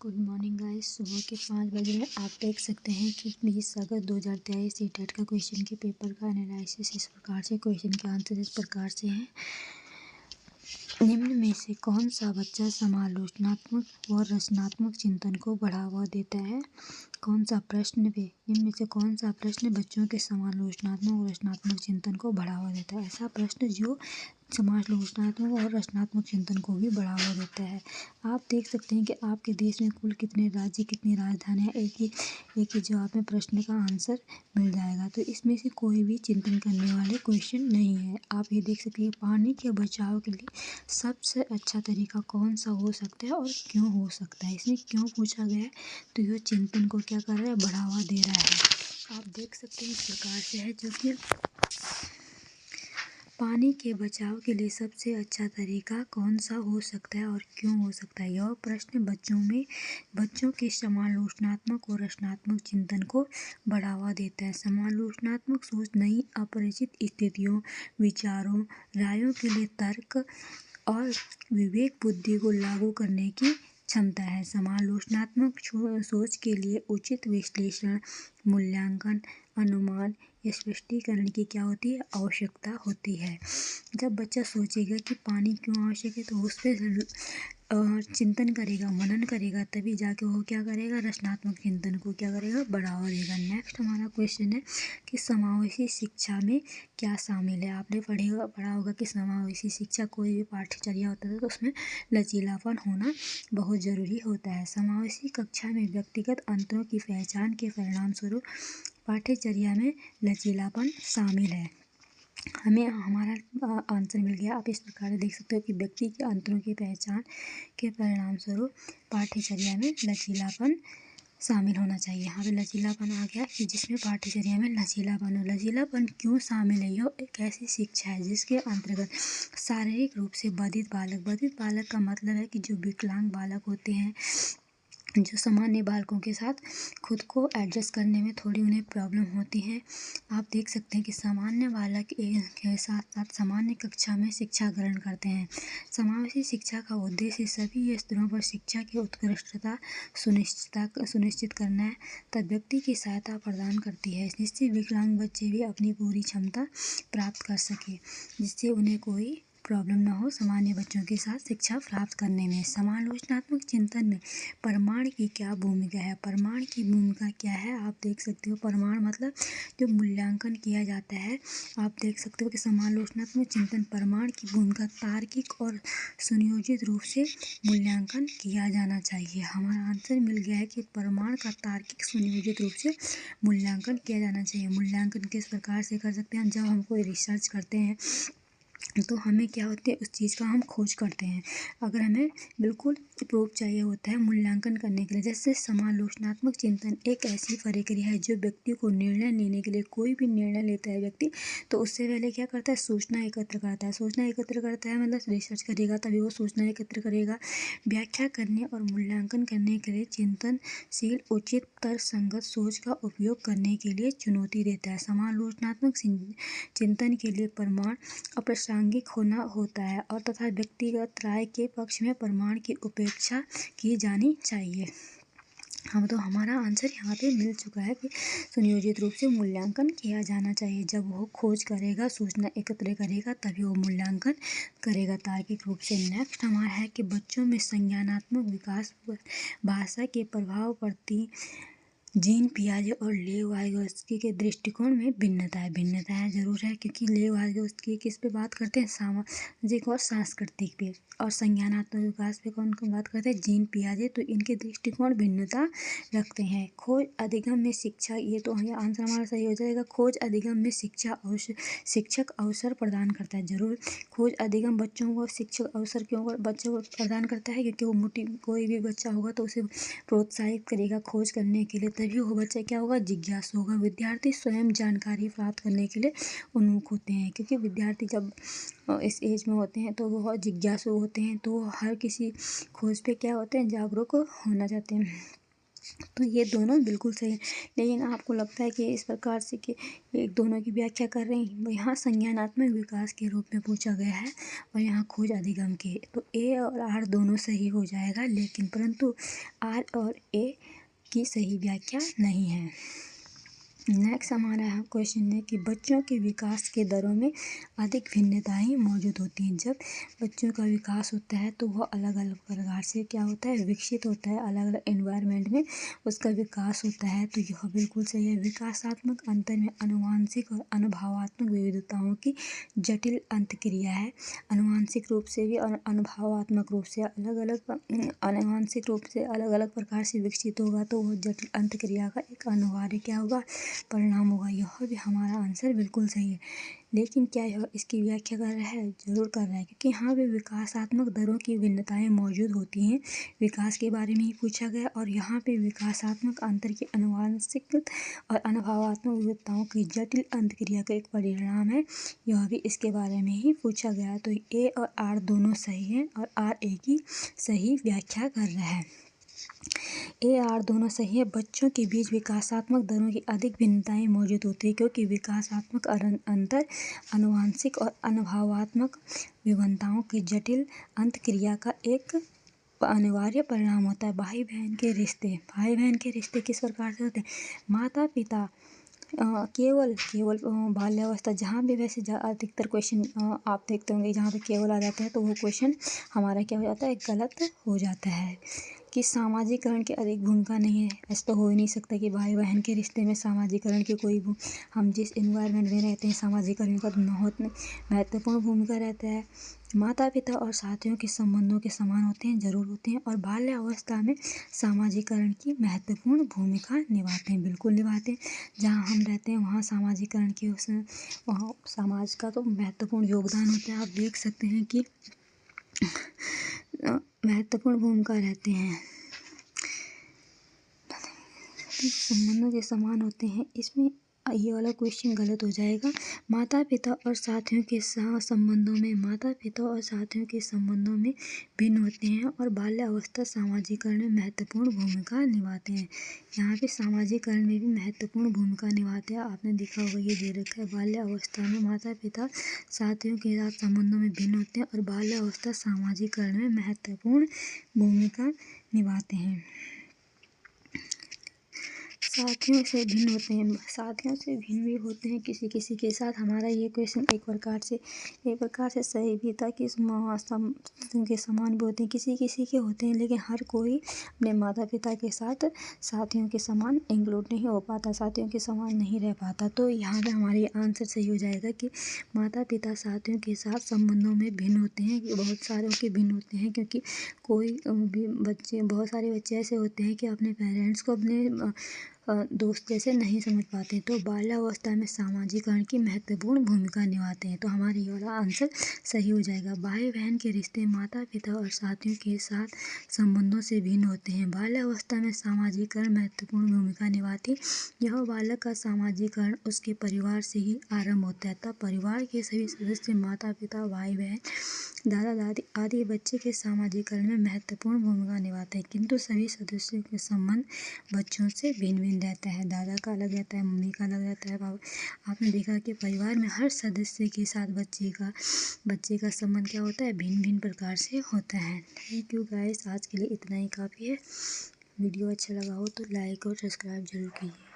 Good morning guys. सुबह के 5 बज रहे हैं। आप देख सकते हैं कि 20 अगस्त 2023 सीटेट का क्वेश्चन के पेपर का एनालिसिस इस प्रकार से, क्वेश्चन के आंसर इस प्रकार से हैं। निम्न में से कौन सा बच्चा समालोचनात्मक और रचनात्मक चिंतन को बढ़ावा देता है? कौन सा प्रश्न निम्न में से कौन सा प्रश्न बच्चों के समालोचनात्मक और रचनात्मक चिंतन को बढ़ावा देता है? ऐसा प्रश्न जो समालोचनात्मक और रचनात्मक चिंतन को भी बढ़ावा देता है। आप देख सकते हैं कि आपके देश में कुल कितने राज्य, कितनी राजधानियाँ, एक ही जवाब में प्रश्न का आंसर मिल जाएगा। तो इसमें से कोई भी चिंतन करने वाले क्वेश्चन नहीं है। आप ये देख सकते हैं पानी के बचाव के लिए सबसे अच्छा तरीका कौन सा हो सकता है और क्यों हो सकता है, इसमें क्यों पूछा गया है। तो यह चिंतन को क्या कर रहा है, बढ़ावा दे रहा है। आप देख सकते हैं इस प्रकार से है, जो कि पानी के बचाव के लिए सबसे अच्छा तरीका कौन सा हो सकता है और क्यों हो सकता है। यह प्रश्न बच्चों के समालोचनात्मक और रचनात्मक चिंतन को बढ़ावा देता है। समालोचनात्मक सोच नई अपरिचित स्थितियों, विचारों, रायों के लिए तर्क और विवेक बुद्धि को लागू करने की क्षमता है। समालोचनात्मक सोच के लिए उचित विश्लेषण, मूल्यांकन, अनुमान या स्पष्टीकरण की क्या होती है, आवश्यकता होती है। जब बच्चा सोचेगा कि पानी क्यों आवश्यक है तो उस पर चिंतन करेगा, मनन करेगा, तभी जाके वो क्या करेगा, रचनात्मक चिंतन को क्या करेगा, बढ़ावा देगा। नेक्स्ट हमारा क्वेश्चन है कि समावेशी शिक्षा में क्या शामिल है। आपने पढ़ा होगा कि समावेशी शिक्षा कोई भी पाठ्यचर्या होता है तो उसमें लचीलापन होना बहुत ज़रूरी होता है। समावेशी कक्षा में व्यक्तिगत अंतरों की पहचान के परिणाम स्वरूप पाठ्यचर्या में लचीलापन शामिल है। हमें हमारा आंसर मिल गया। आप इस प्रकार देख सकते हो कि व्यक्ति के अंतरों की पहचान के परिणाम स्वरूप पाठ्यचर्या में लचीलापन शामिल होना चाहिए। यहाँ पे लचीलापन आ गया कि जिसमें पाठ्यचर्या में लचीलापन हो। लचीलापन क्यों शामिल है? यह एक ऐसी शिक्षा है जिसके अंतर्गत शारीरिक रूप से बाधित बालक का मतलब है कि जो विकलांग बालक होते हैं, जो सामान्य बालकों के साथ खुद को एडजस्ट करने में थोड़ी उन्हें प्रॉब्लम होती है। आप देख सकते हैं कि सामान्य बालक के साथ साथ सामान्य कक्षा में शिक्षा ग्रहण करते हैं। समावेशी शिक्षा का उद्देश्य सभी स्तरों पर शिक्षा की उत्कृष्टता सुनिश्चित करना है, तब व्यक्ति की सहायता प्रदान करती है, जिससे विकलांग बच्चे भी अपनी पूरी क्षमता प्राप्त कर सके, जिससे उन्हें कोई प्रॉब्लम ना हो सामान्य बच्चों के साथ शिक्षा प्राप्त करने में। समालोचनात्मक चिंतन में प्रमाण की क्या भूमिका है? प्रमाण की भूमिका क्या है? आप देख सकते हो प्रमाण मतलब जो मूल्यांकन किया जाता है। आप देख सकते हो कि समालोचनात्मक चिंतन प्रमाण की भूमिका तार्किक और सुनियोजित रूप से मूल्यांकन किया जाना चाहिए। हमारा आंसर मिल गया है कि प्रमाण का तार्किक सुनियोजित रूप से मूल्यांकन किया जाना चाहिए। मूल्यांकन किस प्रकार से कर सकते हैं? जब हम कोई रिसर्च करते हैं तो हमें क्या होती है, उस चीज़ का हम खोज करते हैं। अगर हमें बिल्कुल प्रूफ चाहिए होता है मूल्यांकन करने के लिए। जैसे समालोचनात्मक चिंतन एक ऐसी प्रक्रिया है जो व्यक्ति को निर्णय लेने के लिए, कोई भी निर्णय लेता है व्यक्ति तो उससे पहले क्या करता है, सूचना एकत्र करता है। सूचना एकत्र करता है मतलब रिसर्च करेगा, तभी वो सूचना एकत्र करेगा। व्याख्या करने और मूल्यांकन करने के लिए चिंतनशील उचित तर्कसंगत सोच का उपयोग करने के लिए चुनौती देता है। समालोचनात्मक चिंतन के लिए प्रमाण अप्रासंगिक होता है और तथा व्यक्तिगत राय के पक्ष में प्रमाण की उपेक्षा की जानी चाहिए। तो हमारा आंसर यहाँ पे मिल चुका है कि सुनियोजित रूप से मूल्यांकन किया जाना चाहिए। जब वो खोज करेगा, सूचना एकत्र करेगा, तभी वो मूल्यांकन करेगा तार्किक रूप से। नेक्स्ट हमारा है कि बच्चों में संज्ञानात्मक विकास पर भाषा के प्रभाव प्रति जीन पियाजे और लेव वाइगोत्स्की के दृष्टिकोण में भिन्नताएं जरूर है, क्योंकि लेव वाइगोत्स्की किस पे बात करते हैं, सामाजिक और सांस्कृतिक पे, और संज्ञानात्मक विकास पे कौन बात करते हैं, जीन पियाजे। तो इनके दृष्टिकोण भिन्नता रखते हैं। खोज अधिगम में शिक्षा, ये तो आंसर हमारा सही हो जाएगा। खोज अधिगम में शिक्षक अवसर प्रदान करता है। जरूर खोज अधिगम बच्चों को शिक्षक अवसर क्यों बच्चों को प्रदान करता है, क्योंकि वो कोई भी बच्चा होगा तो उसे प्रोत्साहित करेगा खोज करने के लिए, तभी वो बच्चा क्या होगा, जिज्ञासु होगा। विद्यार्थी स्वयं जानकारी प्राप्त करने के लिए उन्मुख होते हैं, क्योंकि विद्यार्थी जब इस एज में होते हैं तो वो बहुत जिज्ञासु होते हैं, तो हर किसी खोज पे क्या होते हैं, जागरूक होना चाहते हैं। तो ये दोनों बिल्कुल सही हैं। लेकिन आपको लगता है कि इस प्रकार से कि एक दोनों की व्याख्या कर रहे हैं, यहाँ संज्ञानात्मक विकास के रूप में पूछा गया है और यहाँ खोज अधिगम की, तो ए और आर दोनों सही हो जाएगा, लेकिन परंतु आर और ए की सही व्याख्या नहीं है। नेक्स्ट हमारा क्वेश्चन है कि बच्चों के विकास के दरों में अधिक भिन्नताएं मौजूद होती हैं। जब बच्चों का विकास होता है तो वह अलग अलग प्रकार से क्या होता है, विकसित होता है, अलग अलग एनवायरनमेंट में उसका विकास होता है। तो यह बिल्कुल सही है। विकासात्मक अंतर में आनुवंशिक और अनुभवात्मक विविधताओं की जटिल अंतक्रिया है। आनुवंशिक रूप से भी और अनुभवात्मक रूप से आनुवंशिक रूप से अलग अलग प्रकार से विकसित होगा तो वह जटिल अंतक्रिया का एक अनिवार्य क्या होगा, परिणाम होगा। यह भी हमारा आंसर बिल्कुल सही है। लेकिन क्या यह इसकी व्याख्या कर रहा है, जरूर कर रहा है, क्योंकि यहाँ पे विकासात्मक दरों की भिन्नताएं मौजूद होती हैं, विकास के बारे में ही पूछा गया। और यहाँ पे विकासात्मक अंतर की आनुवंशिक और अनुभवात्मक विविधताओं की जटिल अंतक्रिया का एक परिणाम है, यह भी इसके बारे में ही पूछा गया। तो ए और आर दोनों सही हैं और आर ए की सही व्याख्या कर रहा है। ए आर दोनों सही है। बच्चों के बीच विकासात्मक दरों की अधिक भिन्नताएं मौजूद होती है, क्योंकि विकासात्मक अंतर आनुवंशिक और अनुभवात्मक विभिन्नताओं की जटिल अंतक्रिया का एक अनिवार्य परिणाम होता है। भाई बहन के रिश्ते किस प्रकार से होते हैं? माता पिता केवल बाल्यावस्था, जहाँ भी वैसे अधिकतर क्वेश्चन आप देखते होंगे जहाँ पे केवल आ जाते हैं तो वो क्वेश्चन हमारा क्या हो जाता है, गलत हो जाता है। कि सामाजिकरण की अधिक भूमिका नहीं है, ऐसा तो हो ही नहीं सकता कि भाई बहन के रिश्ते में सामाजिकरण की कोई हम जिस इन्वायरमेंट में रहते हैं सामाजिकरण का बहुत महत्वपूर्ण भूमिका रहता है। माता पिता और साथियों के संबंधों के समान होते हैं, जरूर होते हैं। और बाल्यावस्था में सामाजिकरण की महत्वपूर्ण भूमिका निभाते हैं, बिल्कुल निभाते हैं। जहाँ हम रहते हैं वहाँ सामाजिकरण की वहाँ समाज का तो महत्वपूर्ण योगदान होता है। आप देख सकते हैं कि महत्वपूर्ण भूमिका रहते हैं, संबंधों के समान होते हैं। इसमें ये वाला क्वेश्चन गलत हो जाएगा। माता पिता और साथियों के संबंधों में भिन्न होते हैं और बाल्यावस्था सामाजिकरण में महत्वपूर्ण भूमिका निभाते हैं। यहाँ पे सामाजिकरण में भी महत्वपूर्ण भूमिका निभाते हैं। आपने देखा होगा, ये दे रखा है, बाल्यावस्था में माता पिता साथियों के साथ संबंधों में भिन्न होते हैं और बाल्यावस्था सामाजिकरण में महत्वपूर्ण भूमिका निभाते हैं। साथियों से भिन्न होते हैं, साथियों से भिन्न भी होते हैं किसी किसी के साथ। हमारा ये क्वेश्चन एक प्रकार से सही भी था कि के समान भी होते हैं, किसी किसी के होते हैं, लेकिन हर कोई अपने माता पिता के साथ साथियों के समान इंक्लूड नहीं हो पाता, साथियों के समान नहीं रह पाता। तो यहाँ पे हमारी आंसर सही हो जाएगा कि माता पिता साथियों के साथ संबंधों में भिन्न होते हैं, बहुत सारों के भिन्न होते हैं। क्योंकि बहुत सारे बच्चे ऐसे होते हैं कि अपने पेरेंट्स को अपने दोस्त जैसे नहीं समझ पाते, तो बाल्यावस्था में सामाजिकरण की महत्वपूर्ण भूमिका निभाते हैं। तो हमारा ये वाला आंसर सही हो जाएगा। भाई बहन के रिश्ते माता पिता और साथियों के साथ संबंधों से भिन्न होते हैं। बाल्यावस्था में सामाजिकरण महत्वपूर्ण भूमिका निभाती है। यह बालक का सामाजिकरण उसके परिवार से ही आरंभ होता है। तब परिवार के सभी सदस्य माता पिता भाई बहन दादा दादी आदि बच्चे के सामाजिकरण में महत्वपूर्ण भूमिका निभाते हैं, किंतु सभी सदस्यों के संबंध बच्चों से भिन्न भिन्न रहता है। दादा का अलग रहता है, मम्मी का अलग रहता है, पापा। आपने देखा कि परिवार में हर सदस्य के साथ बच्चे का संबंध क्या होता है, भिन्न भिन्न प्रकार से होता है। थैंक यू गाइस, आज के लिए इतना ही काफ़ी है। वीडियो अच्छा लगा हो तो लाइक और सब्सक्राइब जरूर कीजिए।